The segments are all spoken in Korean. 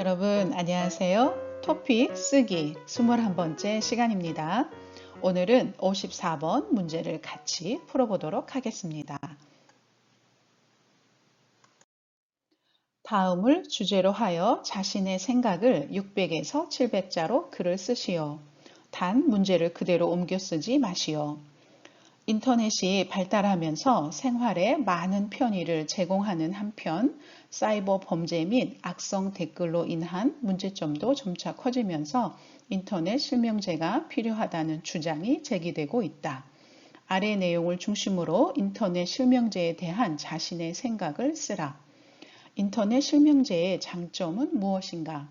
여러분 안녕하세요. 토픽 쓰기 21번째 시간입니다. 오늘은 54번 문제를 같이 풀어보도록 하겠습니다. 다음을 주제로 하여 자신의 생각을 600에서 700자로 글을 쓰시오. 단 문제를 그대로 옮겨 쓰지 마시오. 인터넷이 발달하면서 생활에 많은 편의를 제공하는 한편 사이버 범죄 및 악성 댓글로 인한 문제점도 점차 커지면서 인터넷 실명제가 필요하다는 주장이 제기되고 있다. 아래 내용을 중심으로 인터넷 실명제에 대한 자신의 생각을 쓰라. 인터넷 실명제의 장점은 무엇인가?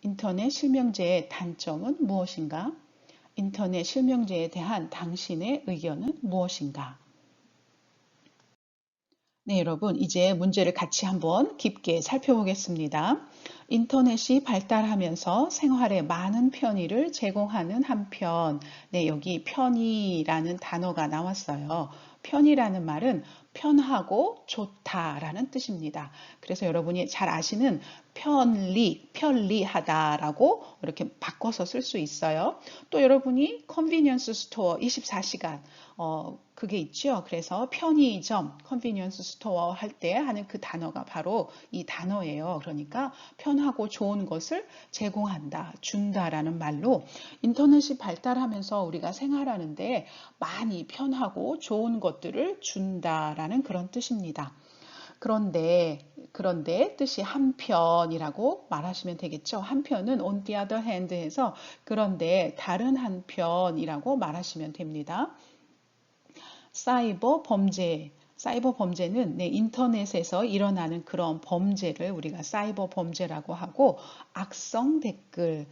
인터넷 실명제의 단점은 무엇인가? 인터넷 실명제에 대한 당신의 의견은 무엇인가? 네, 여러분, 이제 문제를 같이 한번 깊게 살펴보겠습니다. 인터넷이 발달하면서 생활에 많은 편의를 제공하는 한편, 네, 여기 편의라는 단어가 나왔어요. 편의라는 말은 편하고 좋다라는 뜻입니다. 그래서 여러분이 잘 아시는 편리하다라고 이렇게 바꿔서 쓸 수 있어요. 또 여러분이 컨비니언스 스토어 24시간 그게 있죠. 그래서 편의점, 컨비니언스 스토어 할 때 하는 그 단어가 바로 이 단어예요. 그러니까 편하고 좋은 것을 제공한다, 준다라는 말로 인터넷이 발달하면서 우리가 생활하는데 많이 편하고 좋은 것들을 준다라는 그런 뜻입니다. 그런데 뜻이 한편이라고 말하시면 되겠죠. 한편은 on the other hand 해서 그런데 다른 한편이라고 말하시면 됩니다. 사이버 범죄는 인터넷에서 일어나는 그런 범죄를 우리가 사이버 범죄라고 하고 악성 댓글,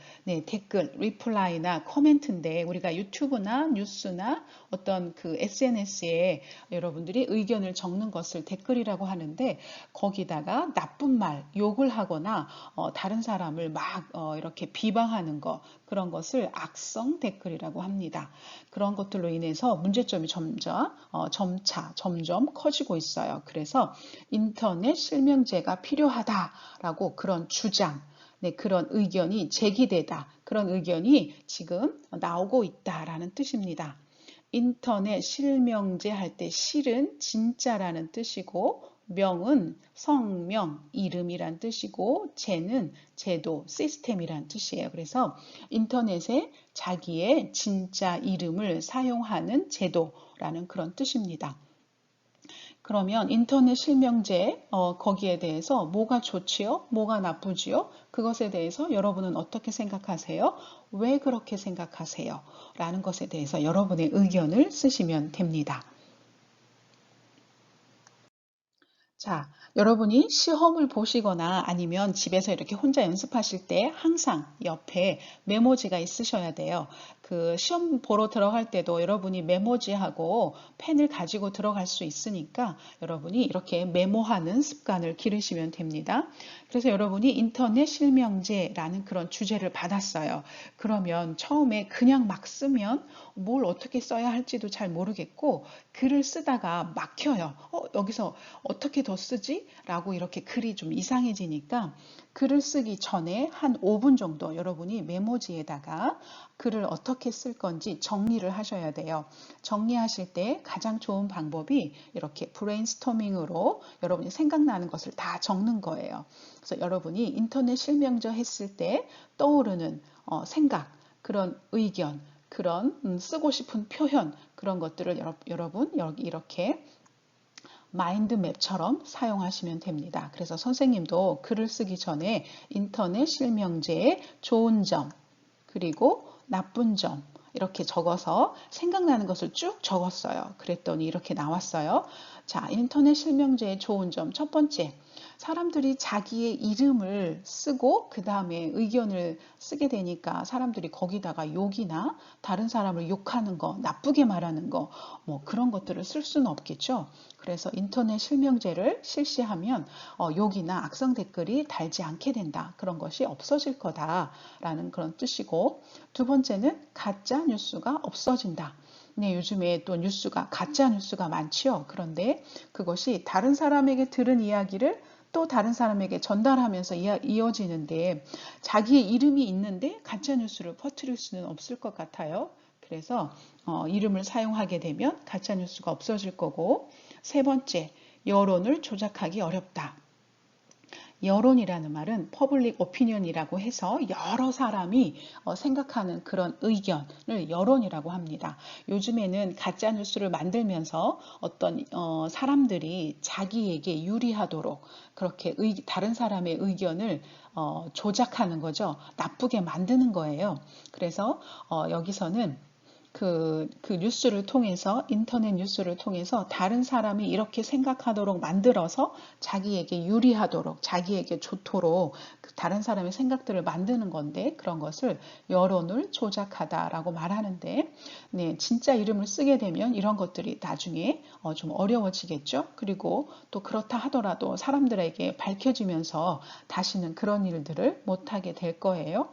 댓글, 리플라이나 코멘트인데 우리가 유튜브나 뉴스나 어떤 그 SNS에 여러분들이 의견을 적는 것을 댓글이라고 하는데 거기다가 나쁜 말, 욕을 하거나 다른 사람을 막 이렇게 비방하는 거 그런 것을 악성 댓글이라고 합니다. 그런 것들로 인해서 문제점이 점점 커지고 있어요. 그래서 인터넷 실명제가 필요하다라고 그런 주장, 그런 의견이 제기되다. 그런 의견이 지금 나오고 있다라는 뜻입니다. 인터넷 실명제 할 때 실은 진짜라는 뜻이고 명은 성명, 이름이란 뜻이고 제는 제도, 시스템이란 뜻이에요. 그래서 인터넷에 자기의 진짜 이름을 사용하는 제도라는 그런 뜻입니다. 그러면 인터넷 실명제 거기에 대해서 뭐가 좋지요? 뭐가 나쁘지요? 그것에 대해서 여러분은 어떻게 생각하세요? 왜 그렇게 생각하세요? 라는 것에 대해서 여러분의 의견을 쓰시면 됩니다. 자, 여러분이 시험을 보시거나 아니면 집에서 이렇게 혼자 연습하실 때 항상 옆에 메모지가 있으셔야 돼요. 그 시험 보러 들어갈 때도 여러분이 메모지하고 펜을 가지고 들어갈 수 있으니까 여러분이 이렇게 메모하는 습관을 기르시면 됩니다. 그래서 여러분이 인터넷 실명제라는 그런 주제를 받았어요. 그러면 처음에 그냥 막 쓰면 뭘 어떻게 써야 할지도 잘 모르겠고 글을 쓰다가 막혀요. 여기서 어떻게 더 쓰지? 라고 이렇게 글이 좀 이상해지니까 글을 쓰기 전에 한 5분 정도 여러분이 메모지에다가 글을 어떻게 쓸 건지 정리를 하셔야 돼요. 정리하실 때 가장 좋은 방법이 이렇게 브레인스토밍으로 여러분이 생각나는 것을 다 적는 거예요. 그래서 여러분이 인터넷 실명제 했을 때 떠오르는 생각, 그런 의견, 그런 쓰고 싶은 표현, 그런 것들을 여러분 여기 이렇게 마인드맵처럼 사용하시면 됩니다. 그래서 선생님도 글을 쓰기 전에 인터넷 실명제의 좋은 점, 그리고 나쁜 점, 이렇게 적어서 생각나는 것을 쭉 적었어요. 그랬더니 이렇게 나왔어요. 자, 인터넷 실명제의 좋은 점 첫 번째, 사람들이 자기의 이름을 쓰고 그 다음에 의견을 쓰게 되니까 사람들이 거기다가 욕이나 다른 사람을 욕하는 거, 나쁘게 말하는 거, 뭐 그런 것들을 쓸 수는 없겠죠. 그래서 인터넷 실명제를 실시하면 욕이나 악성 댓글이 달지 않게 된다. 그런 것이 없어질 거다라는 그런 뜻이고, 두 번째는 가짜 뉴스가 없어진다. 네, 요즘에 또 뉴스가 가짜 뉴스가 많지요. 그런데 그것이 다른 사람에게 들은 이야기를 또 다른 사람에게 전달하면서 이어지는데 자기의 이름이 있는데 가짜뉴스를 퍼뜨릴 수는 없을 것 같아요. 그래서 이름을 사용하게 되면 가짜뉴스가 없어질 거고, 세 번째, 여론을 조작하기 어렵다. 여론이라는 말은 퍼블릭 오피니언이라고 해서 여러 사람이 생각하는 그런 의견을 여론이라고 합니다. 요즘에는 가짜 뉴스를 만들면서 어떤 사람들이 자기에게 유리하도록 그렇게 다른 사람의 의견을 조작하는 거죠. 나쁘게 만드는 거예요. 그래서 여기서는 그 뉴스를 통해서, 인터넷 뉴스를 통해서 다른 사람이 이렇게 생각하도록 만들어서 자기에게 유리하도록, 자기에게 좋도록 다른 사람의 생각들을 만드는 건데, 그런 것을 여론을 조작하다라고 말하는데, 네, 진짜 이름을 쓰게 되면 이런 것들이 나중에 좀 어려워지겠죠. 그리고 또 그렇다 하더라도 사람들에게 밝혀지면서 다시는 그런 일들을 못하게 될 거예요.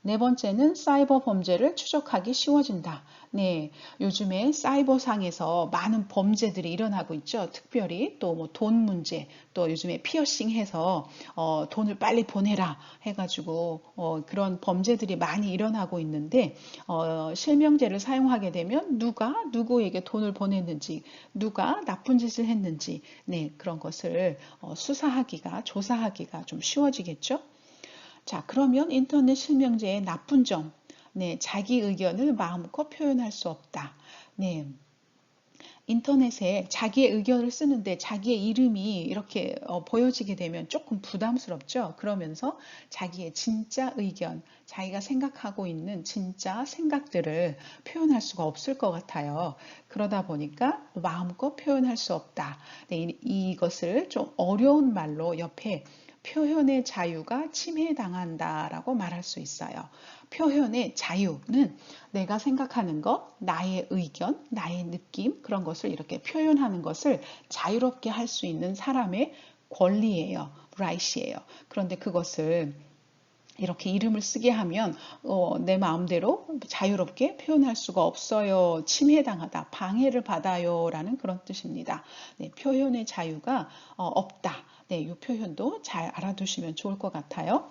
네 번째는 사이버 범죄를 추적하기 쉬워진다. 네, 요즘에 사이버상에서 많은 범죄들이 일어나고 있죠. 특별히 또 뭐 돈 문제, 또 요즘에 피어싱 해서 돈을 빨리 보내라 해가지고 그런 범죄들이 많이 일어나고 있는데 실명제를 사용하게 되면 누가 누구에게 돈을 보냈는지, 누가 나쁜 짓을 했는지, 네, 그런 것을 수사하기가, 조사하기가 좀 쉬워지겠죠. 자, 그러면 인터넷 실명제의 나쁜 점. 네, 자기 의견을 마음껏 표현할 수 없다. 네, 인터넷에 자기의 의견을 쓰는데 자기의 이름이 이렇게 보여지게 되면 조금 부담스럽죠. 그러면서 자기의 진짜 의견, 자기가 생각하고 있는 진짜 생각들을 표현할 수가 없을 것 같아요. 그러다 보니까 마음껏 표현할 수 없다. 네, 이것을 좀 어려운 말로 옆에 표현의 자유가 침해당한다라고 말할 수 있어요. 표현의 자유는 내가 생각하는 것, 나의 의견, 나의 느낌, 그런 것을 이렇게 표현하는 것을 자유롭게 할 수 있는 사람의 권리예요. right이에요. 그런데 그것을 이렇게 이름을 쓰게 하면 내 마음대로 자유롭게 표현할 수가 없어요. 침해당하다, 방해를 받아요 라는 그런 뜻입니다. 네, 표현의 자유가 없다. 네, 이 표현도 잘 알아두시면 좋을 것 같아요.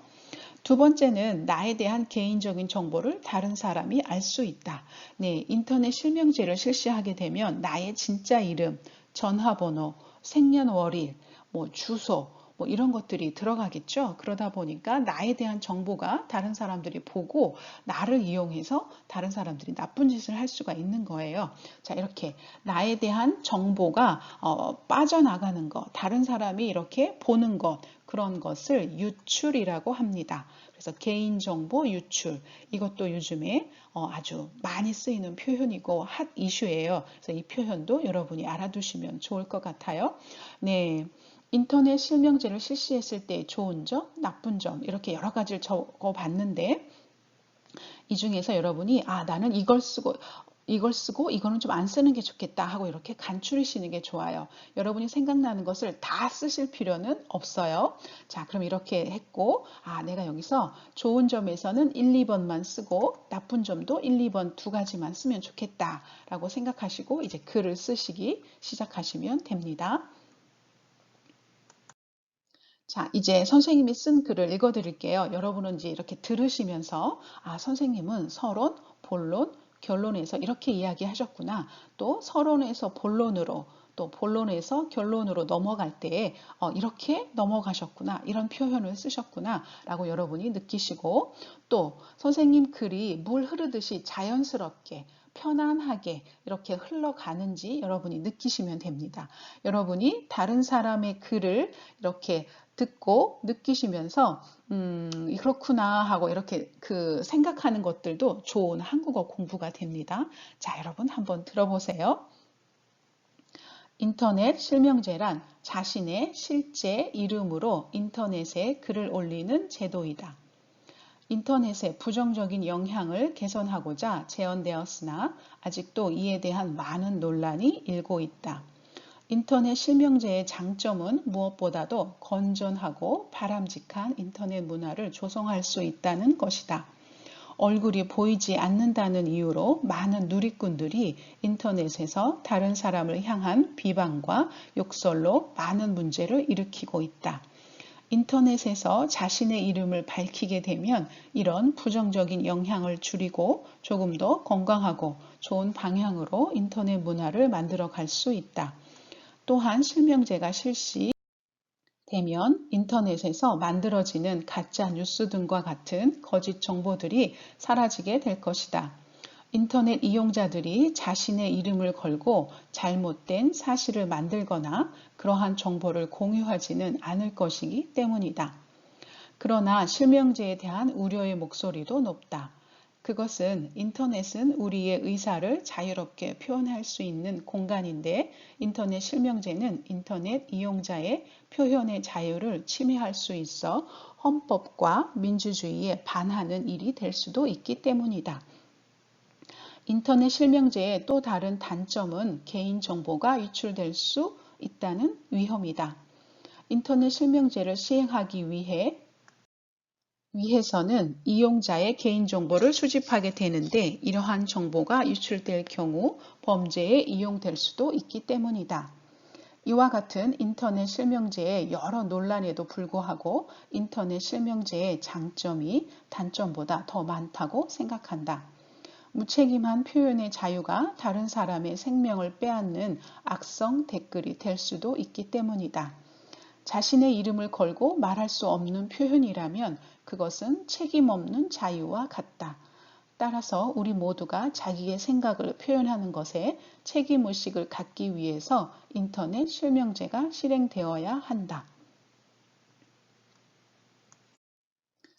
두 번째는 나에 대한 개인적인 정보를 다른 사람이 알 수 있다. 네, 인터넷 실명제를 실시하게 되면 나의 진짜 이름, 전화번호, 생년월일, 뭐 주소, 뭐 이런 것들이 들어가겠죠. 그러다 보니까 나에 대한 정보가 다른 사람들이 보고 나를 이용해서 다른 사람들이 나쁜 짓을 할 수가 있는 거예요. 자, 이렇게 나에 대한 정보가 빠져나가는 것, 다른 사람이 이렇게 보는 것, 그런 것을 유출이라고 합니다. 그래서 개인정보 유출, 이것도 요즘에 아주 많이 쓰이는 표현이고 핫 이슈예요. 그래서 이 표현도 여러분이 알아두시면 좋을 것 같아요. 네. 인터넷 실명제를 실시했을 때 좋은 점, 나쁜 점 이렇게 여러 가지를 적어봤는데 이 중에서 여러분이 나는 이걸 쓰고 이거는 좀 안 쓰는 게 좋겠다 하고 이렇게 간추리시는 게 좋아요. 여러분이 생각나는 것을 다 쓰실 필요는 없어요. 자, 그럼 이렇게 했고 내가 여기서 좋은 점에서는 1, 2번만 쓰고 나쁜 점도 1, 2번 두 가지만 쓰면 좋겠다 라고 생각하시고 이제 글을 쓰시기 시작하시면 됩니다. 자, 이제 선생님이 쓴 글을 읽어 드릴게요. 여러분은 이제 이렇게 들으시면서 선생님은 서론, 본론, 결론에서 이렇게 이야기하셨구나. 또 서론에서 본론으로, 또 본론에서 결론으로 넘어갈 때 이렇게 넘어가셨구나. 이런 표현을 쓰셨구나. 라고 여러분이 느끼시고 또 선생님 글이 물 흐르듯이 자연스럽게 편안하게 이렇게 흘러가는지 여러분이 느끼시면 됩니다. 여러분이 다른 사람의 글을 이렇게 듣고 느끼시면서 그렇구나 하고 이렇게 그 생각하는 것들도 좋은 한국어 공부가 됩니다. 자, 여러분 한번 들어보세요. 인터넷 실명제란 자신의 실제 이름으로 인터넷에 글을 올리는 제도이다. 인터넷의 부정적인 영향을 개선하고자 제언되었으나 아직도 이에 대한 많은 논란이 일고 있다. 인터넷 실명제의 장점은 무엇보다도 건전하고 바람직한 인터넷 문화를 조성할 수 있다는 것이다. 얼굴이 보이지 않는다는 이유로 많은 누리꾼들이 인터넷에서 다른 사람을 향한 비방과 욕설로 많은 문제를 일으키고 있다. 인터넷에서 자신의 이름을 밝히게 되면 이런 부정적인 영향을 줄이고 조금 더 건강하고 좋은 방향으로 인터넷 문화를 만들어 갈 수 있다. 또한 실명제가 실시되면 인터넷에서 만들어지는 가짜 뉴스 등과 같은 거짓 정보들이 사라지게 될 것이다. 인터넷 이용자들이 자신의 이름을 걸고 잘못된 사실을 만들거나 그러한 정보를 공유하지는 않을 것이기 때문이다. 그러나 실명제에 대한 우려의 목소리도 높다. 그것은 인터넷은 우리의 의사를 자유롭게 표현할 수 있는 공간인데 인터넷 실명제는 인터넷 이용자의 표현의 자유를 침해할 수 있어 헌법과 민주주의에 반하는 일이 될 수도 있기 때문이다. 인터넷 실명제의 또 다른 단점은 개인정보가 유출될 수 있다는 위험이다. 인터넷 실명제를 시행하기 위해서는 이용자의 개인정보를 수집하게 되는데 이러한 정보가 유출될 경우 범죄에 이용될 수도 있기 때문이다. 이와 같은 인터넷 실명제의 여러 논란에도 불구하고 인터넷 실명제의 장점이 단점보다 더 많다고 생각한다. 무책임한 표현의 자유가 다른 사람의 생명을 빼앗는 악성 댓글이 될 수도 있기 때문이다. 자신의 이름을 걸고 말할 수 없는 표현이라면 그것은 책임 없는 자유와 같다. 따라서 우리 모두가 자기의 생각을 표현하는 것에 책임의식을 갖기 위해서 인터넷 실명제가 실행되어야 한다.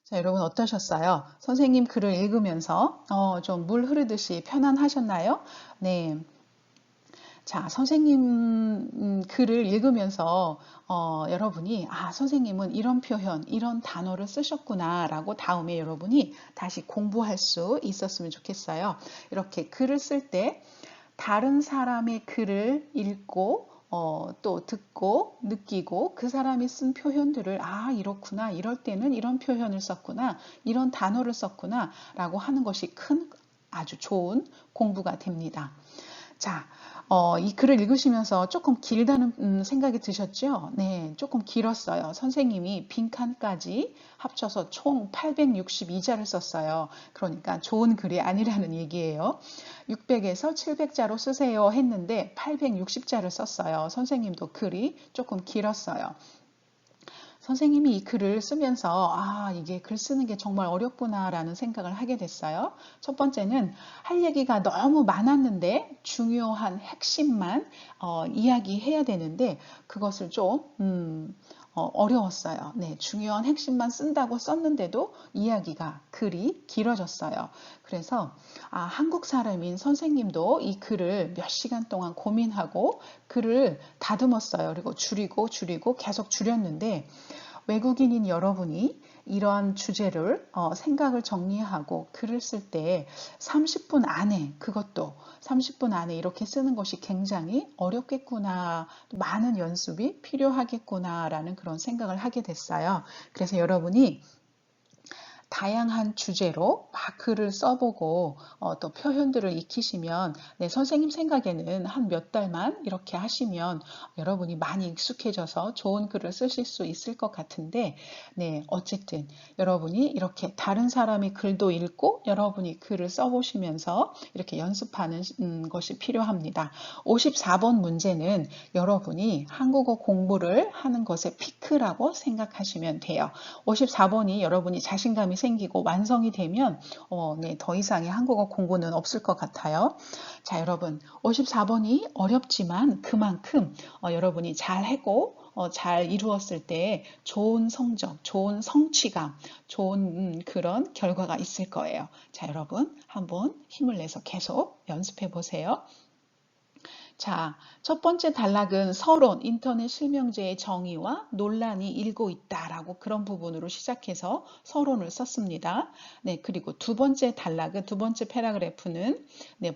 자, 여러분 어떠셨어요? 선생님 글을 읽으면서 좀 물 흐르듯이 편안하셨나요? 네. 자, 선생님 글을 읽으면서 여러분이 선생님은 이런 표현, 이런 단어를 쓰셨구나 라고 다음에 여러분이 다시 공부할 수 있었으면 좋겠어요. 이렇게 글을 쓸 때 다른 사람의 글을 읽고 또 듣고 느끼고 그 사람이 쓴 표현들을 이렇구나 이럴 때는 이런 표현을 썼구나 이런 단어를 썼구나 라고 하는 것이 아주 좋은 공부가 됩니다. 자, 이 글을 읽으시면서 조금 길다는 생각이 드셨죠? 네, 조금 길었어요. 선생님이 빈칸까지 합쳐서 총 862자를 썼어요. 그러니까 좋은 글이 아니라는 얘기예요. 600에서 700자로 쓰세요 했는데 860자를 썼어요. 선생님도 글이 조금 길었어요. 선생님이 이 글을 쓰면서 이게 글 쓰는 게 정말 어렵구나 라는 생각을 하게 됐어요. 첫 번째는 할 얘기가 너무 많았는데 중요한 핵심만 이야기해야 되는데 그것을 좀 어려웠어요. 네, 중요한 핵심만 쓴다고 썼는데도 글이 길어졌어요. 그래서 한국 사람인 선생님도 이 글을 몇 시간 동안 고민하고 글을 다듬었어요. 그리고 줄이고 계속 줄였는데 외국인인 여러분이 이러한 주제를 생각을 정리하고 글을 쓸 때 30분 안에 그것도 30분 안에 이렇게 쓰는 것이 굉장히 어렵겠구나 많은 연습이 필요하겠구나 라는 그런 생각을 하게 됐어요. 그래서 여러분이 다양한 주제로 막 글을 써보고 또 표현들을 익히시면 선생님 생각에는 한 몇 달만 이렇게 하시면 여러분이 많이 익숙해져서 좋은 글을 쓰실 수 있을 것 같은데 어쨌든 여러분이 이렇게 다른 사람의 글도 읽고 여러분이 글을 써보시면서 이렇게 연습하는 것이 필요합니다. 54번 문제는 여러분이 한국어 공부를 하는 것의 피크라고 생각하시면 돼요. 54번이 여러분이 자신감이 생기고 완성이 되면 더 이상의 한국어 공부는 없을 것 같아요. 자, 여러분 54번이 어렵지만 그만큼 여러분이 잘하고 잘 이루었을 때 좋은 성적, 좋은 성취감, 좋은 그런 결과가 있을 거예요. 자, 여러분 한번 힘을 내서 계속 연습해 보세요. 자, 첫 번째 단락은 서론, 인터넷 실명제의 정의와 논란이 일고 있다라고 그런 부분으로 시작해서 서론을 썼습니다. 네, 그리고 두 번째 단락은 두 번째 패러그래프는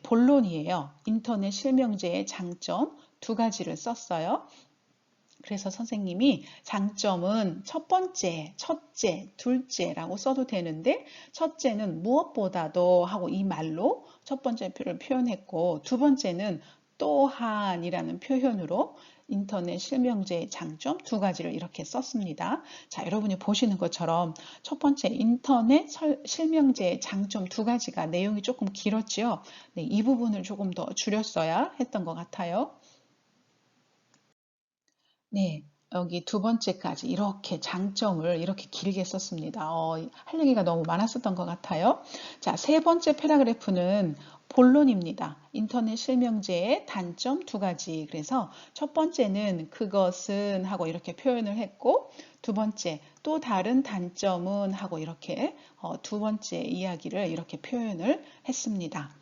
본론이에요. 인터넷 실명제의 장점 두 가지를 썼어요. 그래서 선생님이 장점은 첫 번째, 첫째, 둘째라고 써도 되는데 첫째는 무엇보다도 하고 이 말로 첫 번째 표를 표현했고 두 번째는 또한이라는 표현으로 인터넷 실명제의 장점 두 가지를 이렇게 썼습니다. 자, 여러분이 보시는 것처럼 첫 번째 인터넷 실명제의 장점 두 가지가 내용이 조금 길었지요. 네, 이 부분을 조금 더 줄였어야 했던 것 같아요. 네, 여기 두 번째까지 이렇게 장점을 이렇게 길게 썼습니다. 할 얘기가 너무 많았었던 것 같아요. 자, 세 번째 패러그래프는 본론입니다. 인터넷 실명제의 단점 두 가지. 그래서 첫 번째는 그것은 하고 이렇게 표현을 했고, 두 번째 또 다른 단점은 하고 이렇게 두 번째 이야기를 이렇게 표현을 했습니다.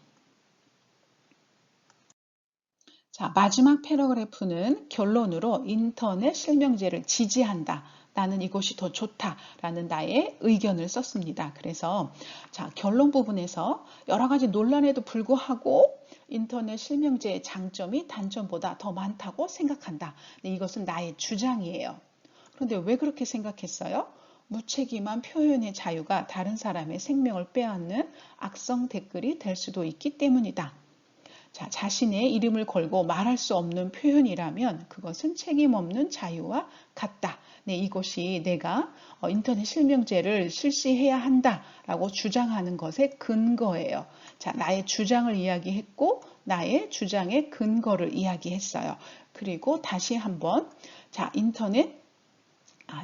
자, 마지막 패러그래프는 결론으로 인터넷 실명제를 지지한다. 나는 이것이 더 좋다라는 나의 의견을 썼습니다. 그래서 자, 결론 부분에서 여러 가지 논란에도 불구하고 인터넷 실명제의 장점이 단점보다 더 많다고 생각한다. 네, 이것은 나의 주장이에요. 그런데 왜 그렇게 생각했어요? 무책임한 표현의 자유가 다른 사람의 생명을 빼앗는 악성 댓글이 될 수도 있기 때문이다. 자, 자신의 이름을 걸고 말할 수 없는 표현이라면 그것은 책임 없는 자유와 같다. 네, 이것이 내가 인터넷 실명제를 실시해야 한다라고 주장하는 것의 근거예요. 자, 나의 주장을 이야기했고 나의 주장의 근거를 이야기했어요. 그리고 다시 한번 자, 인터넷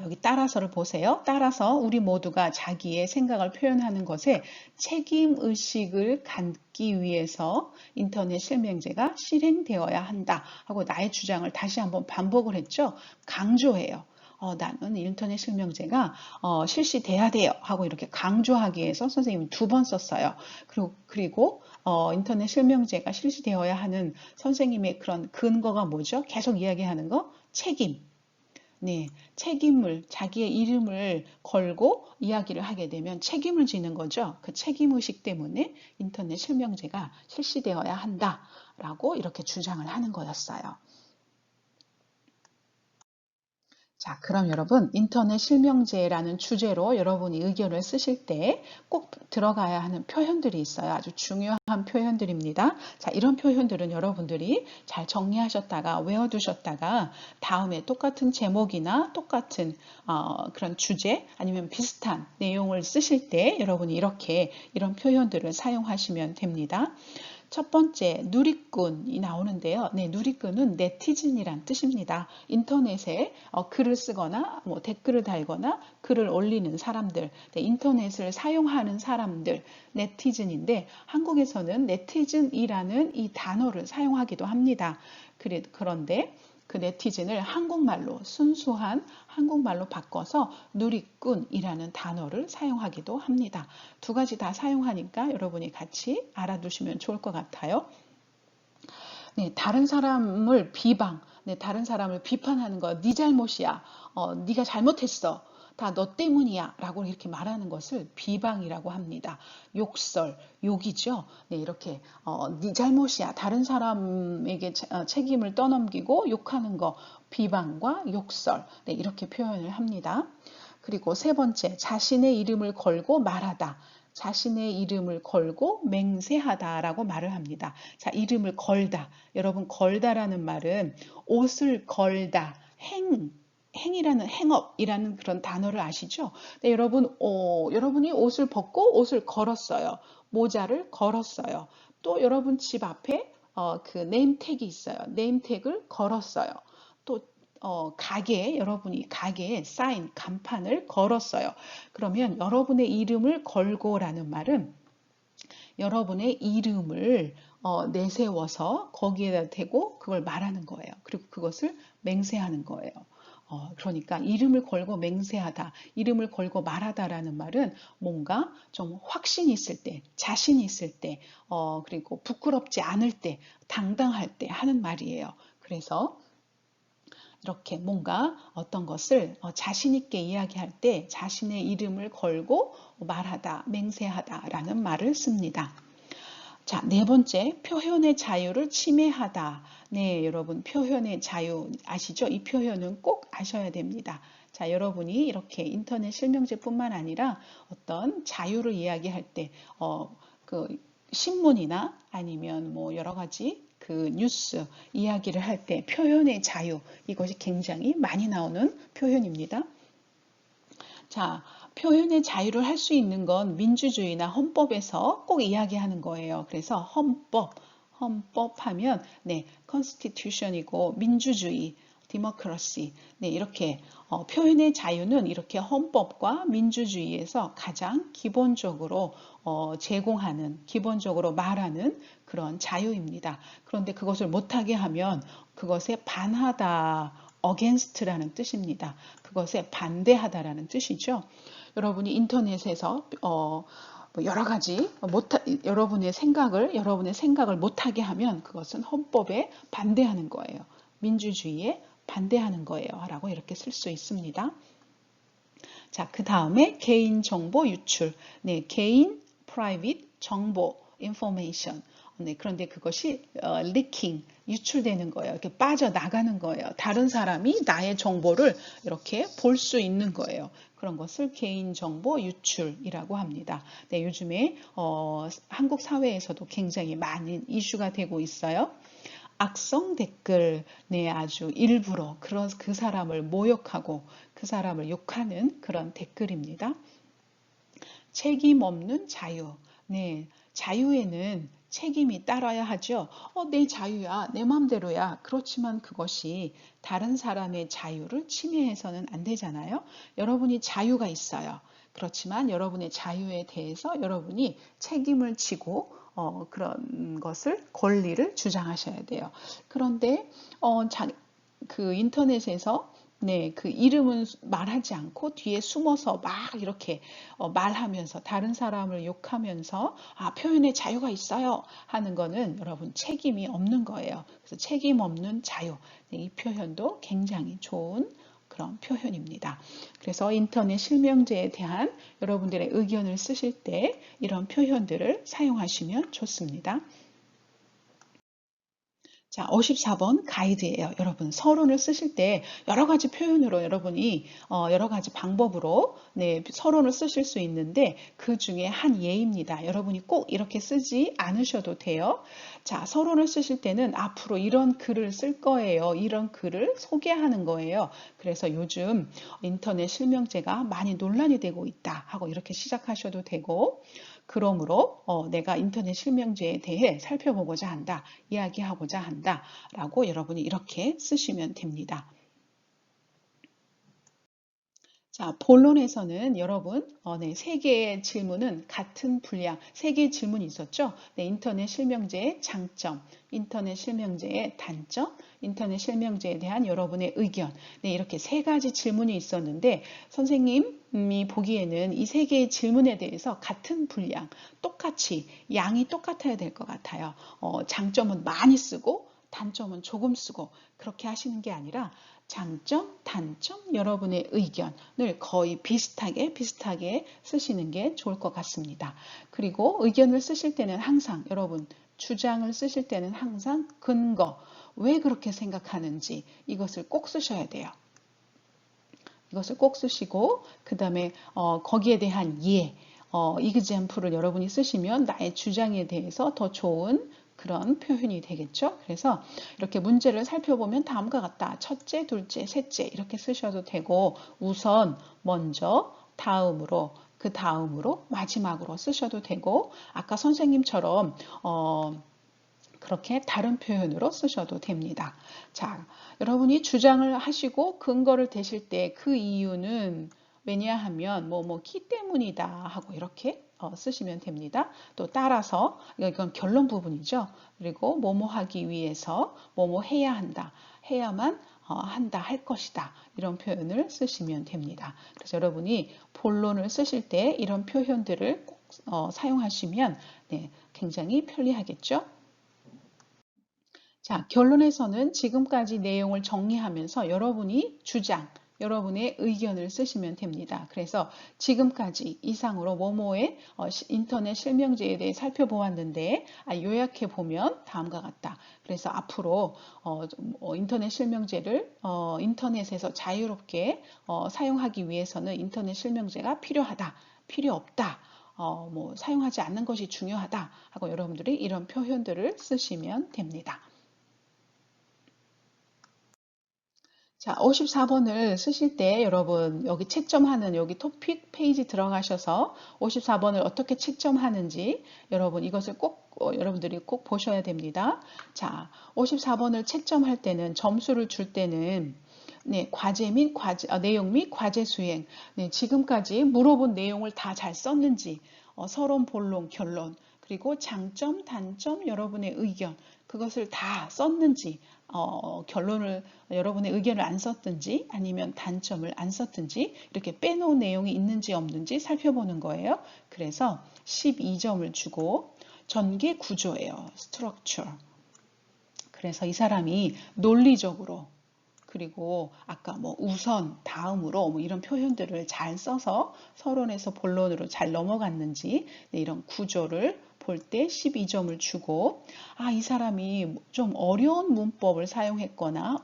여기 따라서를 보세요. 따라서 우리 모두가 자기의 생각을 표현하는 것에 책임의식을 갖기 위해서 인터넷 실명제가 실행되어야 한다 하고 나의 주장을 다시 한번 반복을 했죠. 강조해요. 나는 인터넷 실명제가 실시돼야 돼요 하고 이렇게 강조하기 위해서 선생님이 두 번 썼어요. 그리고 인터넷 실명제가 실시되어야 하는 선생님의 그런 근거가 뭐죠? 계속 이야기하는 거 책임. 네, 책임을, 자기의 이름을 걸고 이야기를 하게 되면 책임을 지는 거죠. 그 책임의식 때문에 인터넷 실명제가 실시되어야 한다라고 이렇게 주장을 하는 거였어요. 자, 그럼 여러분 인터넷 실명제라는 주제로 여러분이 의견을 쓰실 때 꼭 들어가야 하는 표현들이 있어요. 아주 중요한 표현들입니다. 자, 이런 표현들은 여러분들이 잘 정리하셨다가 외워두셨다가 다음에 똑같은 제목이나 똑같은 그런 주제 아니면 비슷한 내용을 쓰실 때 여러분이 이렇게 이런 표현들을 사용하시면 됩니다. 첫 번째, 누리꾼이 나오는데요. 네, 누리꾼은 네티즌이란 뜻입니다. 인터넷에 글을 쓰거나 뭐 댓글을 달거나 글을 올리는 사람들, 네, 인터넷을 사용하는 사람들, 네티즌인데 한국에서는 네티즌이라는 이 단어를 사용하기도 합니다. 그런데 그 네티즌을 한국말로 순수한 한국말로 바꿔서 누리꾼이라는 단어를 사용하기도 합니다. 두 가지 다 사용하니까 여러분이 같이 알아두시면 좋을 것 같아요. 네, 다른 사람을 네, 다른 사람을 비판하는 거, 네 잘못이야, 네가 잘못했어, 다 너 때문이야 라고 이렇게 말하는 것을 비방이라고 합니다. 욕설, 욕이죠. 네, 이렇게 네 잘못이야, 다른 사람에게 책임을 떠넘기고 욕하는 거, 비방과 욕설, 네, 이렇게 표현을 합니다. 그리고 세 번째, 자신의 이름을 걸고 말하다. 자신의 이름을 걸고 맹세하다라고 말을 합니다. 자, 이름을 걸다. 여러분, 걸다라는 말은 옷을 걸다, 행이라는 행업이라는 그런 단어를 아시죠? 네, 여러분이 옷을 벗고 옷을 걸었어요. 모자를 걸었어요. 또 여러분 집 앞에 그 네임택이 있어요. 네임택을 걸었어요. 또 여러분이 가게에 사인, 간판을 걸었어요. 그러면 여러분의 이름을 걸고라는 말은 여러분의 이름을 내세워서 거기에다 대고 그걸 말하는 거예요. 그리고 그것을 맹세하는 거예요. 그러니까 이름을 걸고 맹세하다, 이름을 걸고 말하다라는 말은 뭔가 좀 확신이 있을 때, 자신이 있을 때, 그리고 부끄럽지 않을 때, 당당할 때 하는 말이에요. 그래서 이렇게 뭔가 어떤 것을 자신 있게 이야기할 때 자신의 이름을 걸고 말하다, 맹세하다라는 말을 씁니다. 자, 네 번째, 표현의 자유를 침해하다. 네, 여러분, 표현의 자유 아시죠? 이 표현은 꼭 아셔야 됩니다. 자, 여러분이 이렇게 인터넷 실명제뿐만 아니라 어떤 자유를 이야기할 때, 그 신문이나 아니면 뭐 여러 가지 그 뉴스 이야기를 할 때 표현의 자유, 이것이 굉장히 많이 나오는 표현입니다. 자, 표현의 자유를 할 수 있는 건 민주주의나 헌법에서 꼭 이야기하는 거예요. 그래서 헌법 하면 네, constitution이고 민주주의, democracy. 네, 이렇게 표현의 자유는 이렇게 헌법과 민주주의에서 가장 기본적으로 제공하는, 기본적으로 말하는 그런 자유입니다. 그런데 그것을 못하게 하면 그것에 반하다, against라는 뜻입니다. 그것에 반대하다라는 뜻이죠. 여러분이 인터넷에서 뭐 여러 가지 여러분의 생각을 못하게 하면 그것은 헌법에 반대하는 거예요. 민주주의에 반대하는 거예요. 라고 이렇게 쓸 수 있습니다. 자, 그 다음에 개인정보 유출. 네, 개인, private, 정보, information. 네, 그런데 그것이 leaking, 유출되는 거예요. 이렇게 빠져나가는 거예요. 다른 사람이 나의 정보를 이렇게 볼 수 있는 거예요. 그런 것을 개인정보 유출이라고 합니다. 네, 요즘에 한국 사회에서도 굉장히 많은 이슈가 되고 있어요. 악성 댓글, 네, 아주 일부러 그 사람을 모욕하고 그 사람을 욕하는 그런 댓글입니다. 책임 없는 자유. 네, 자유에는 책임이 따라야 하죠. 내 자유야, 내 마음대로야. 그렇지만 그것이 다른 사람의 자유를 침해해서는 안 되잖아요. 여러분이 자유가 있어요. 그렇지만 여러분의 자유에 대해서 여러분이 책임을 지고 그런 것을 권리를 주장하셔야 돼요. 그런데 그 인터넷에서 네, 그 이름은 말하지 않고 뒤에 숨어서 막 이렇게 말하면서 다른 사람을 욕하면서 표현의 자유가 있어요 하는 거는 여러분 책임이 없는 거예요. 그래서 책임 없는 자유. 네, 이 표현도 굉장히 좋은 그런 표현입니다. 그래서 인터넷 실명제에 대한 여러분들의 의견을 쓰실 때 이런 표현들을 사용하시면 좋습니다. 자, 54번 가이드예요. 여러분, 서론을 쓰실 때 여러 가지 표현으로 여러분이 여러 가지 방법으로 네, 서론을 쓰실 수 있는데 그 중에 한 예입니다. 여러분이 꼭 이렇게 쓰지 않으셔도 돼요. 자, 서론을 쓰실 때는 앞으로 이런 글을 쓸 거예요. 이런 글을 소개하는 거예요. 그래서 요즘 인터넷 실명제가 많이 논란이 되고 있다 하고 이렇게 시작하셔도 되고 그러므로 내가 인터넷 실명제에 대해 살펴보고자 한다, 이야기하고자 한다 라고 여러분이 이렇게 쓰시면 됩니다. 자, 본론에서는 여러분, 네, 세 개의 질문은 같은 분량, 세 개의 질문이 있었죠? 네, 인터넷 실명제의 장점, 인터넷 실명제의 단점, 인터넷 실명제에 대한 여러분의 의견. 네, 이렇게 세 가지 질문이 있었는데, 선생님이 보기에는 이 세 개의 질문에 대해서 같은 분량, 똑같이, 양이 똑같아야 될 것 같아요. 장점은 많이 쓰고, 단점은 조금 쓰고, 그렇게 하시는 게 아니라, 장점, 단점, 여러분의 의견을 거의 비슷하게 쓰시는 게 좋을 것 같습니다. 그리고 의견을 쓰실 때는 항상 여러분 주장을 쓰실 때는 항상 근거, 왜 그렇게 생각하는지 이것을 꼭 쓰셔야 돼요. 이것을 꼭 쓰시고 그 다음에 거기에 대한 example을 여러분이 쓰시면 나의 주장에 대해서 더 좋은 그런 표현이 되겠죠. 그래서 이렇게 문제를 살펴보면 다음과 같다. 첫째, 둘째, 셋째 이렇게 쓰셔도 되고 우선, 먼저, 다음으로, 그 다음으로, 마지막으로 쓰셔도 되고 아까 선생님처럼 그렇게 다른 표현으로 쓰셔도 됩니다. 자, 여러분이 주장을 하시고 근거를 대실 때 그 이유는 왜냐하면 키 때문이다 하고 이렇게 쓰시면 됩니다. 또 따라서 이건 결론 부분이죠. 그리고 뭐뭐 하기 위해서 뭐뭐 해야 한다. 해야만 한다 할 것이다. 이런 표현을 쓰시면 됩니다. 그래서 여러분이 본론을 쓰실 때 이런 표현들을 꼭 사용하시면 네, 굉장히 편리하겠죠. 자, 결론에서는 지금까지 내용을 정리하면서 여러분이 주장, 여러분의 의견을 쓰시면 됩니다. 그래서 지금까지 이상으로 뭐뭐의 인터넷 실명제에 대해 살펴보았는데 요약해 보면 다음과 같다. 그래서 앞으로 인터넷 실명제를 인터넷에서 자유롭게 사용하기 위해서는 인터넷 실명제가 필요하다, 필요 없다. 뭐 사용하지 않는 것이 중요하다 하고 여러분들이 이런 표현들을 쓰시면 됩니다. 자, 54번을 쓰실 때 여러분 여기 채점하는 여기 토픽 페이지 들어가셔서 54번을 어떻게 채점하는지 여러분 이것을 꼭 여러분들이 꼭 보셔야 됩니다. 자, 54번을 채점할 때는 점수를 줄 때는 네, 과제 및 내용 및 과제 수행. 네, 지금까지 물어본 내용을 다 잘 썼는지, 서론, 본론, 결론, 그리고 장점, 단점, 여러분의 의견, 그것을 다 썼는지, 결론을 여러분의 의견을 안 썼든지 아니면 단점을 안 썼든지 이렇게 빼놓은 내용이 있는지 없는지 살펴보는 거예요. 그래서 12점을 주고 전개 구조예요. structure. 그래서 이 사람이 논리적으로 그리고 아까 뭐 우선, 다음으로 뭐 이런 표현들을 잘 써서 서론에서 본론으로 잘 넘어갔는지 네, 이런 구조를 볼 때 12점을 주고 이 사람이 좀 어려운 문법을 사용했거나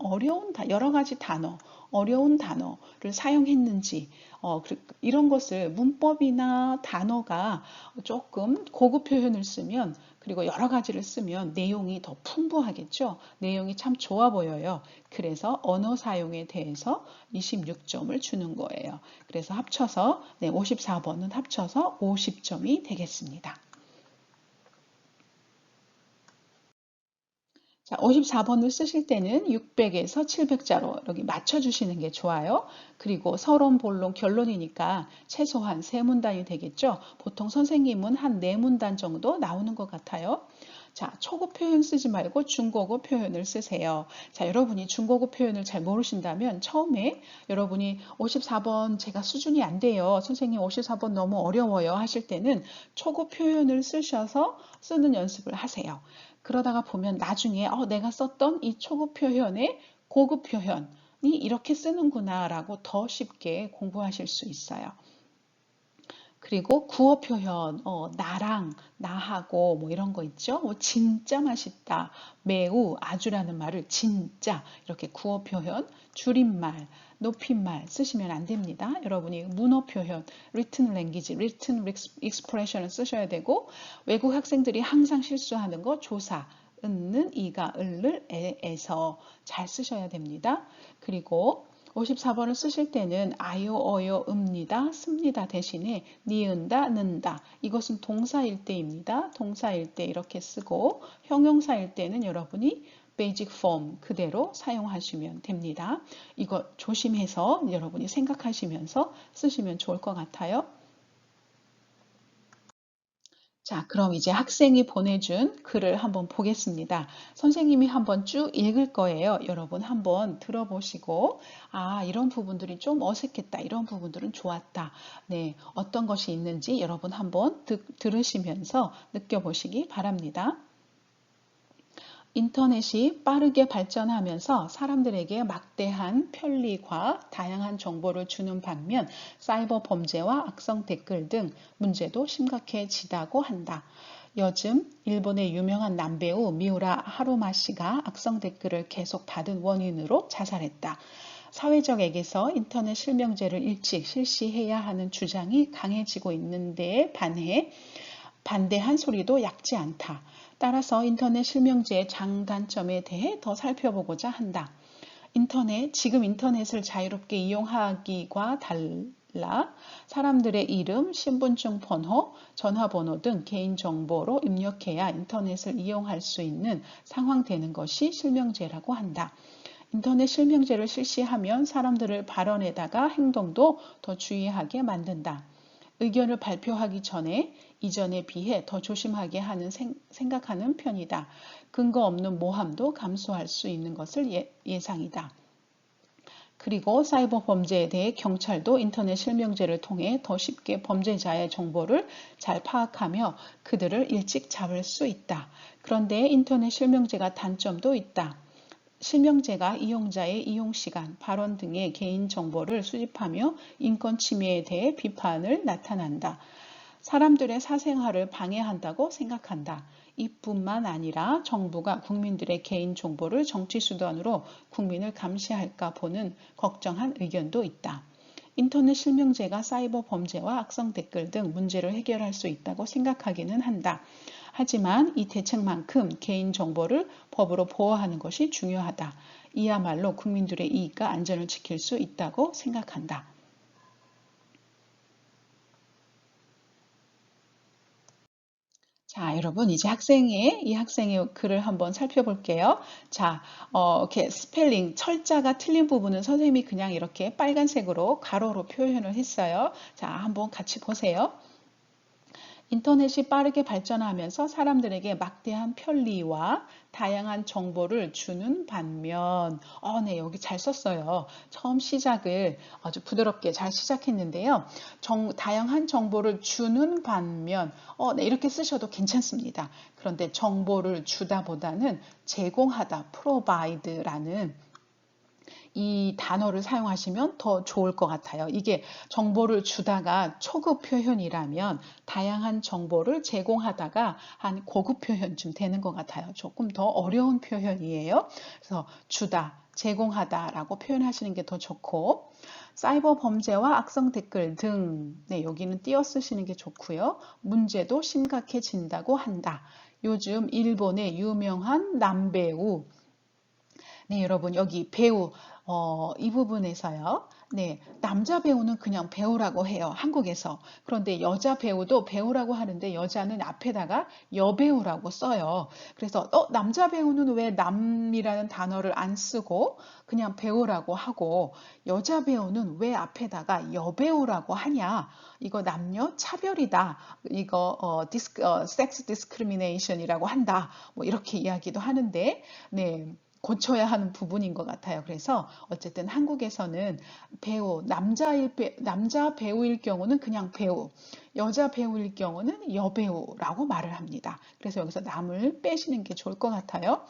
여러 가지 단어, 어려운 단어를 사용했는지 이런 것을 문법이나 단어가 조금 고급 표현을 쓰면 그리고 여러 가지를 쓰면 내용이 더 풍부하겠죠. 내용이 참 좋아 보여요. 그래서 언어 사용에 대해서 26점을 주는 거예요. 그래서 합쳐서 54번은 합쳐서 50점이 되겠습니다. 자, 54번을 쓰실 때는 600에서 700자로 여기 맞춰주시는 게 좋아요. 그리고 서론, 본론, 결론이니까 최소한 3문단이 되겠죠. 보통 선생님은 한 4문단 정도 나오는 것 같아요. 자, 초급 표현 쓰지 말고 중고급 표현을 쓰세요. 자, 여러분이 중고급 표현을 잘 모르신다면 처음에 여러분이 54번 제가 수준이 안 돼요. 선생님 54번 너무 어려워요 하실 때는 초급 표현을 쓰셔서 쓰는 연습을 하세요. 그러다가 보면 나중에 내가 썼던 이 초급 표현의 고급 표현이 이렇게 쓰는구나 라고 더 쉽게 공부하실 수 있어요. 그리고 구어 표현, 나랑, 나하고 뭐 이런 거 있죠. 뭐 진짜 맛있다, 매우, 아주라는 말을 진짜 이렇게 구어 표현, 줄임말, 높임말 쓰시면 안 됩니다. 여러분이 문어 표현, written language, written expression을 쓰셔야 되고 외국 학생들이 항상 실수하는 거 조사, 은는, 이가, 을을, 에서 잘 쓰셔야 됩니다. 그리고 54번을 쓰실 때는 아요, 어요, 읍니다, 씁니다 대신에 니은다, 는다. 이것은 동사일 때입니다. 동사일 때 이렇게 쓰고 형용사일 때는 여러분이 basic form 그대로 사용하시면 됩니다. 이거 조심해서 여러분이 생각하시면서 쓰시면 좋을 것 같아요. 자, 그럼 이제 학생이 보내준 글을 한번 보겠습니다. 선생님이 한번 쭉 읽을 거예요. 여러분 한번 들어보시고, 이런 부분들이 좀 어색했다. 이런 부분들은 좋았다. 네, 어떤 것이 있는지 여러분 한번 들으시면서 느껴보시기 바랍니다. 인터넷이 빠르게 발전하면서 사람들에게 막대한 편리과 다양한 정보를 주는 반면 사이버 범죄와 악성 댓글 등 문제도 심각해지다고 한다. 요즘 일본의 유명한 남배우 미우라 하루마시가 악성 댓글을 계속 받은 원인으로 자살했다. 사회적에게서 인터넷 실명제를 일찍 실시해야 하는 주장이 강해지고 있는 데에 반해 반대한 소리도 약지 않다. 따라서 인터넷 실명제의 장단점에 대해 더 살펴보고자 한다. 지금 인터넷을 자유롭게 이용하기와 달라 사람들의 이름, 신분증 번호, 전화번호 등 개인정보로 입력해야 인터넷을 이용할 수 있는 상황되는 것이 실명제라고 한다. 인터넷 실명제를 실시하면 사람들을 발언에다가 행동도 더 주의하게 만든다. 의견을 발표하기 전에 이전에 비해 더 조심하게 생각하는 편이다. 근거 없는 모함도 감수할 수 있는 것을 예상이다. 그리고 사이버 범죄에 대해 경찰도 인터넷 실명제를 통해 더 쉽게 범죄자의 정보를 잘 파악하며 그들을 일찍 잡을 수 있다. 그런데 인터넷 실명제가 단점도 있다. 실명제가 이용자의 이용시간, 발언 등의 개인정보를 수집하며 인권 침해에 대해 비판을 나타낸다. 사람들의 사생활을 방해한다고 생각한다. 이뿐만 아니라 정부가 국민들의 개인정보를 정치수단으로 국민을 감시할까 보는 걱정한 의견도 있다. 인터넷 실명제가 사이버 범죄와 악성 댓글 등 문제를 해결할 수 있다고 생각하기는 한다. 하지만 이 대책만큼 개인정보를 법으로 보호하는 것이 중요하다. 이야말로 국민들의 이익과 안전을 지킬 수 있다고 생각한다. 자, 여러분, 이제 이 학생의 글을 한번 살펴볼게요. 자, 이렇게 스펠링, 철자가 틀린 부분은 선생님이 그냥 이렇게 빨간색으로 가로로 표현을 했어요. 자, 한번 같이 보세요. 인터넷이 빠르게 발전하면서 사람들에게 막대한 편리와 다양한 정보를 주는 반면, 네, 여기 잘 썼어요. 처음 시작을 아주 부드럽게 잘 시작했는데요. 다양한 정보를 주는 반면, 네, 이렇게 쓰셔도 괜찮습니다. 그런데 정보를 주다보다는 제공하다, provide라는 이 단어를 사용하시면 더 좋을 것 같아요. 이게 정보를 주다가 초급 표현이라면 다양한 정보를 제공하다가 한 고급 표현쯤 되는 것 같아요. 조금 더 어려운 표현이에요. 그래서 주다, 제공하다라고 표현하시는 게 더 좋고 사이버 범죄와 악성 댓글 등 네, 여기는 띄어 쓰시는 게 좋고요. 문제도 심각해진다고 한다. 요즘 일본의 유명한 남배우 네, 여러분, 여기 배우, 이 부분에서요. 네, 남자 배우는 그냥 배우라고 해요. 한국에서. 그런데 여자 배우도 배우라고 하는데 여자는 앞에다가 여배우라고 써요. 그래서, 남자 배우는 왜 남이라는 단어를 안 쓰고 그냥 배우라고 하고 여자 배우는 왜 앞에다가 여배우라고 하냐? 이거 남녀 차별이다. 이거, 섹스 디스크리미네이션이라고 한다. 뭐 이렇게 이야기도 하는데, 네. 고쳐야 하는 부분인 것 같아요. 그래서 어쨌든 한국에서는 남자 배우일 경우는 그냥 배우, 여자 배우일 경우는 여배우라고 말을 합니다. 그래서 여기서 남을 빼시는 게 좋을 것 같아요.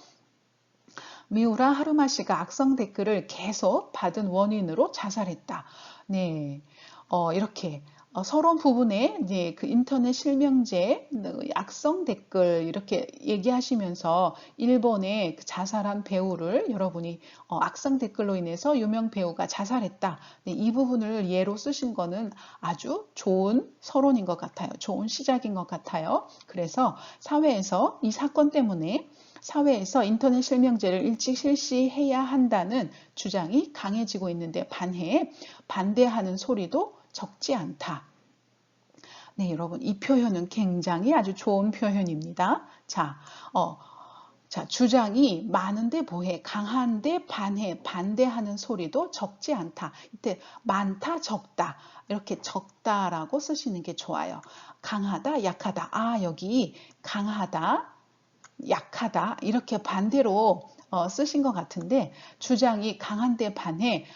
미우라 하루마씨가 악성 댓글을 계속 받은 원인으로 자살했다. 네, 이렇게 서론 부분에 이제 그 인터넷 실명제, 악성 댓글 이렇게 얘기하시면서 일본의 그 자살한 배우를 여러분이 악성 댓글로 인해서 유명 배우가 자살했다. 네, 이 부분을 예로 쓰신 거는 아주 좋은 서론인 것 같아요. 좋은 시작인 것 같아요. 그래서 사회에서 이 사건 때문에 사회에서 인터넷 실명제를 일찍 실시해야 한다는 주장이 강해지고 있는데 반대하는 소리도 적지 않다. 네, 여러분, 이 표현은 굉장히 아주 좋은 표현입니다. 자, 주장이 많은데 뭐해? 강한데 반대하는 소리도 적지 않다. 이때 많다, 적다. 이렇게 적다라고 쓰시는 게 좋아요. 강하다, 약하다. 여기 강하다, 약하다 이렇게 반대로 쓰신 것 같은데 주장이 강한데 반해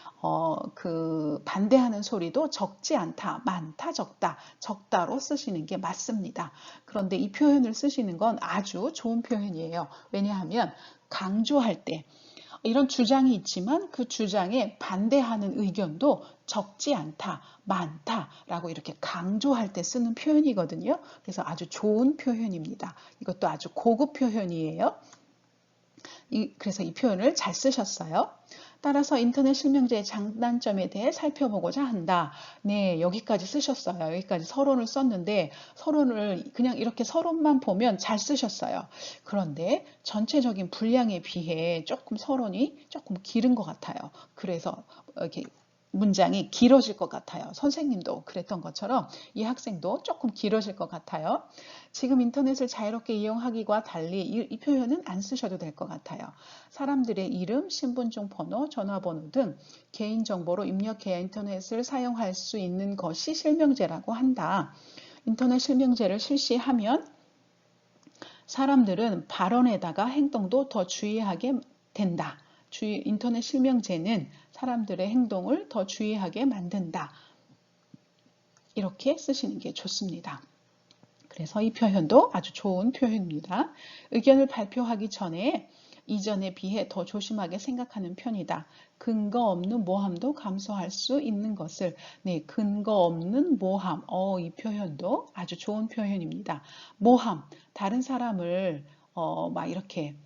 그 반대하는 소리도 적지 않다, 많다, 적다, 적다로 쓰시는 게 맞습니다. 그런데 이 표현을 쓰시는 건 아주 좋은 표현이에요. 왜냐하면 강조할 때 이런 주장이 있지만 그 주장에 반대하는 의견도 적지 않다, 많다라고 이렇게 강조할 때 쓰는 표현이거든요. 그래서 아주 좋은 표현입니다. 이것도 아주 고급 표현이에요. 그래서 이 표현을 잘 쓰셨어요. 따라서 인터넷 실명제의 장단점에 대해 살펴보고자 한다. 네, 여기까지 쓰셨어요. 여기까지 서론을 썼는데 서론을 그냥 이렇게 서론만 보면 잘 쓰셨어요. 그런데 전체적인 분량에 비해 조금 서론이 조금 길은 것 같아요. 그래서 이렇게 문장이 길어질 것 같아요. 선생님도 그랬던 것처럼 이 학생도 조금 길어질 것 같아요. 지금 인터넷을 자유롭게 이용하기와 달리 이 표현은 안 쓰셔도 될 것 같아요. 사람들의 이름, 신분증 번호, 전화번호 등 개인정보로 입력해야 인터넷을 사용할 수 있는 것이 실명제라고 한다. 인터넷 실명제를 실시하면 사람들은 발언에다가 행동도 더 주의하게 된다. 인터넷 실명제는 사람들의 행동을 더 주의하게 만든다. 이렇게 쓰시는 게 좋습니다. 그래서 이 표현도 아주 좋은 표현입니다. 의견을 발표하기 전에 이전에 비해 더 조심하게 생각하는 편이다. 근거 없는 모함도 감수할 수 있는 것을. 네, 근거 없는 모함. 이 표현도 아주 좋은 표현입니다. 모함, 다른 사람을 막 이렇게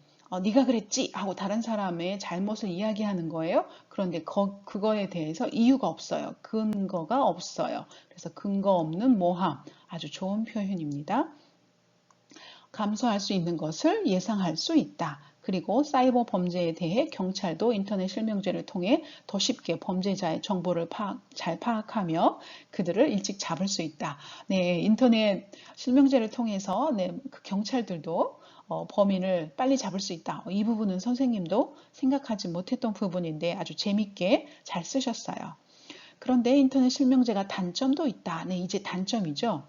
네가 그랬지 하고 다른 사람의 잘못을 이야기하는 거예요. 그런데 그거에 대해서 이유가 없어요. 근거가 없어요. 그래서 근거 없는 모함, 아주 좋은 표현입니다. 감수할 수 있는 것을 예상할 수 있다. 그리고 사이버 범죄에 대해 경찰도 인터넷 실명제를 통해 더 쉽게 범죄자의 정보를 잘 파악하며 그들을 일찍 잡을 수 있다. 네, 인터넷 실명제를 통해서 네, 그 경찰들도 범인을 빨리 잡을 수 있다. 이 부분은 선생님도 생각하지 못했던 부분인데 아주 재밌게 잘 쓰셨어요. 그런데 인터넷 실명제가 단점도 있다. 네, 이제 단점이죠.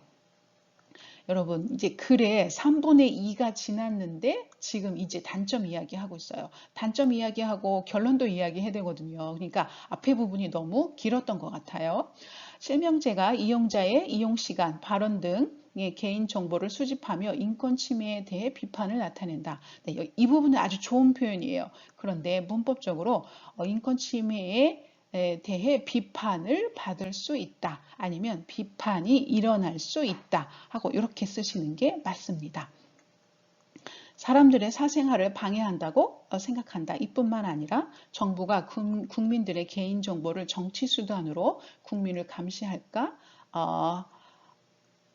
여러분, 이제 글에 3분의 2가 지났는데 지금 이제 단점 이야기하고 있어요. 단점 이야기하고 결론도 이야기해야 되거든요. 그러니까 앞에 부분이 너무 길었던 것 같아요. 실명제가 이용자의 이용 시간, 발언 등의 개인 정보를 수집하며 인권 침해에 대해 비판을 나타낸다. 네, 이 부분은 아주 좋은 표현이에요. 그런데 문법적으로 인권 침해에 대해 비판을 받을 수 있다. 아니면 비판이 일어날 수 있다. 하고 이렇게 쓰시는 게 맞습니다. 사람들의 사생활을 방해한다고 생각한다. 이뿐만 아니라 정부가 국민들의 개인정보를 정치 수단으로 국민을 감시할까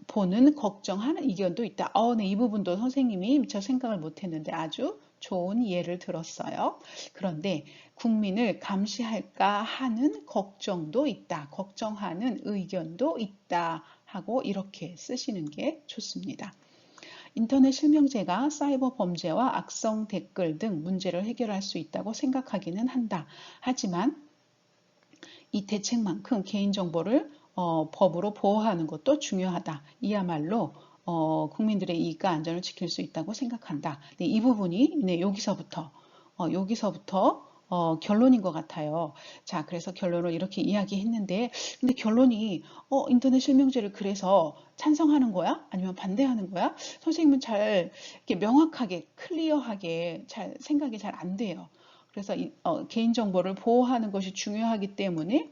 보는 걱정하는 의견도 있다. 네, 이 부분도 선생님이 미처 생각을 못했는데 아주 좋은 예를 들었어요. 그런데 국민을 감시할까 하는 걱정도 있다. 걱정하는 의견도 있다. 하고 이렇게 쓰시는 게 좋습니다. 인터넷 실명제가 사이버 범죄와 악성 댓글 등 문제를 해결할 수 있다고 생각하기는 한다. 하지만 이 대책만큼 개인정보를 법으로 보호하는 것도 중요하다. 이야말로 국민들의 이익과 안전을 지킬 수 있다고 생각한다. 네, 이 부분이 네, 여기서부터 결론인 것 같아요. 자, 그래서 결론을 이렇게 이야기했는데, 근데 결론이 인터넷 실명제를 그래서 찬성하는 거야? 아니면 반대하는 거야? 선생님은 잘 이렇게 명확하게, 클리어하게 잘 생각이 잘 안 돼요. 그래서 개인정보를 보호하는 것이 중요하기 때문에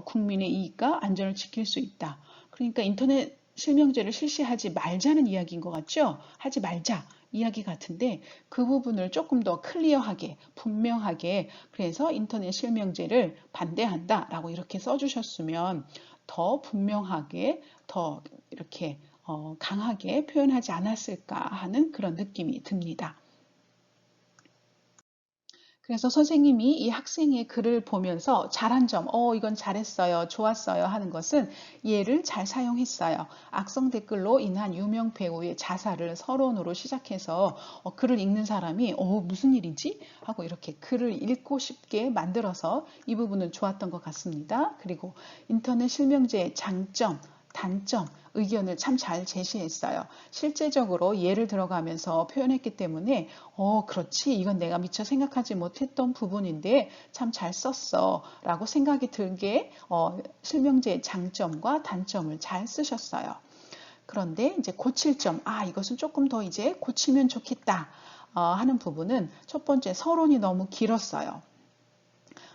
국민의 이익과 안전을 지킬 수 있다. 그러니까 인터넷 실명제를 실시하지 말자는 이야기인 것 같죠? 하지 말자 이야기 같은데 그 부분을 조금 더 클리어하게 분명하게 그래서 인터넷 실명제를 반대한다라고 이렇게 써주셨으면 더 분명하게 더 이렇게 강하게 표현하지 않았을까 하는 그런 느낌이 듭니다. 그래서 선생님이 이 학생의 글을 보면서 잘한 점, 이건 잘했어요, 좋았어요 하는 것은 얘를 잘 사용했어요. 악성 댓글로 인한 유명 배우의 자살을 서론으로 시작해서 글을 읽는 사람이 무슨 일이지? 하고 이렇게 글을 읽고 싶게 만들어서 이 부분은 좋았던 것 같습니다. 그리고 인터넷 실명제의 장점, 단점, 의견을 참 잘 제시했어요. 실제적으로 예를 들어가면서 표현했기 때문에 그렇지 이건 내가 미처 생각하지 못했던 부분인데 참 잘 썼어 라고 생각이 들게 실명제의 장점과 단점을 잘 쓰셨어요. 그런데 이제 고칠 점, 이것은 조금 더 이제 고치면 좋겠다 하는 부분은 첫 번째 서론이 너무 길었어요.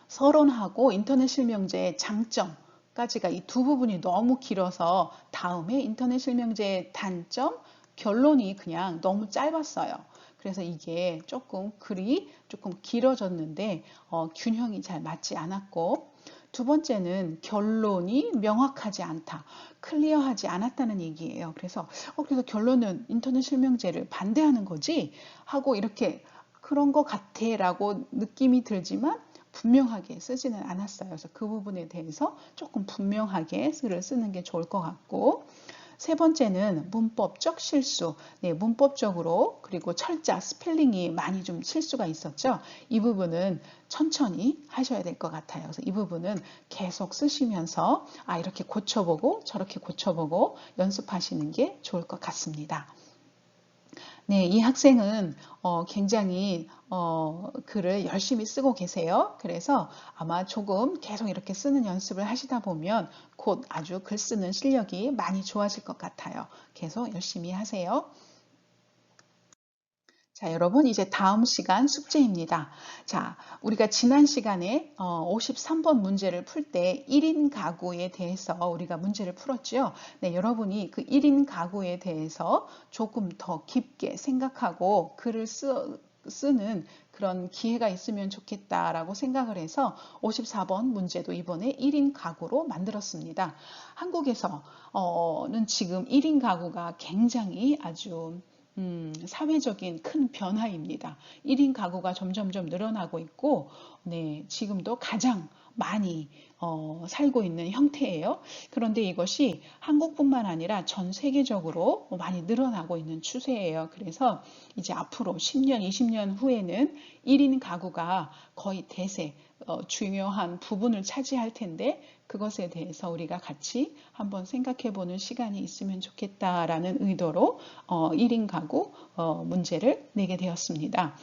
서론하고 인터넷 실명제의 장점 까지가 이 두 부분이 너무 길어서 다음에 인터넷 실명제의 단점, 결론이 그냥 너무 짧았어요. 그래서 이게 조금 글이 조금 길어졌는데 균형이 잘 맞지 않았고 두 번째는 결론이 명확하지 않다, 클리어하지 않았다는 얘기예요. 그래서 결론은 인터넷 실명제를 반대하는 거지 하고 이렇게 그런 것 같아라고 느낌이 들지만 분명하게 쓰지는 않았어요. 그래서 그 부분에 대해서 조금 분명하게 글을 쓰는 게 좋을 것 같고 세 번째는 문법적 실수. 네, 문법적으로 그리고 철자, 스펠링이 많이 좀 실수가 있었죠. 이 부분은 천천히 하셔야 될 것 같아요. 그래서 이 부분은 계속 쓰시면서 이렇게 고쳐보고 저렇게 고쳐보고 연습하시는 게 좋을 것 같습니다. 네, 이 학생은 굉장히 글을 열심히 쓰고 계세요. 그래서 아마 조금 계속 이렇게 쓰는 연습을 하시다 보면 곧 아주 글 쓰는 실력이 많이 좋아질 것 같아요. 계속 열심히 하세요. 자, 여러분, 이제 다음 시간 숙제입니다. 자, 우리가 지난 시간에 53번 문제를 풀 때 1인 가구에 대해서 우리가 문제를 풀었죠. 네, 여러분이 그 1인 가구에 대해서 조금 더 깊게 생각하고 글을 쓰는 그런 기회가 있으면 좋겠다라고 생각을 해서 54번 문제도 이번에 1인 가구로 만들었습니다. 한국에서는 지금 1인 가구가 굉장히 아주 사회적인 큰 변화입니다. 1인 가구가 점점점 늘어나고 있고, 네, 지금도 가장 많이 살고 있는 형태예요. 그런데 이것이 한국뿐만 아니라 전 세계적으로 많이 늘어나고 있는 추세예요. 그래서 이제 앞으로 10년, 20년 후에는 1인 가구가 거의 대세, 중요한 부분을 차지할 텐데 그것에 대해서 우리가 같이 한번 생각해 보는 시간이 있으면 좋겠다라는 의도로 1인 가구 문제를 내게 되었습니다.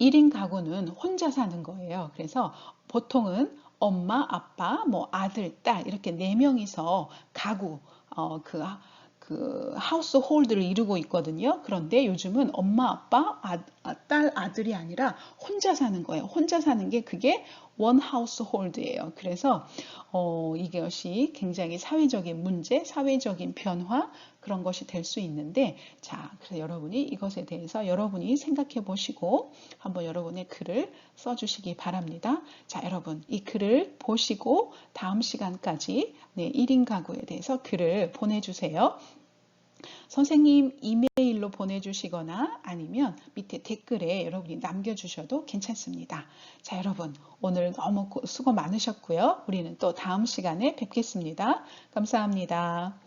1인 가구는 혼자 사는 거예요. 그래서 보통은 엄마, 아빠, 뭐 아들, 딸 이렇게 4명이서 가구 그 하우스 홀드를 이루고 있거든요. 그런데 요즘은 엄마, 아빠, 딸, 아들이 아니라 혼자 사는 거예요. 혼자 사는 게 그게 원 하우스 홀드예요. 그래서 이것이 굉장히 사회적인 문제, 사회적인 변화 그런 것이 될 수 있는데 자, 그래서 여러분이 이것에 대해서 여러분이 생각해 보시고 한번 여러분의 글을 써주시기 바랍니다. 자, 여러분 이 글을 보시고 다음 시간까지 1인 가구에 대해서 글을 보내주세요. 선생님 이메일로 보내주시거나 아니면 밑에 댓글에 여러분이 남겨주셔도 괜찮습니다. 자, 여러분 오늘 너무 수고 많으셨고요. 우리는 또 다음 시간에 뵙겠습니다. 감사합니다.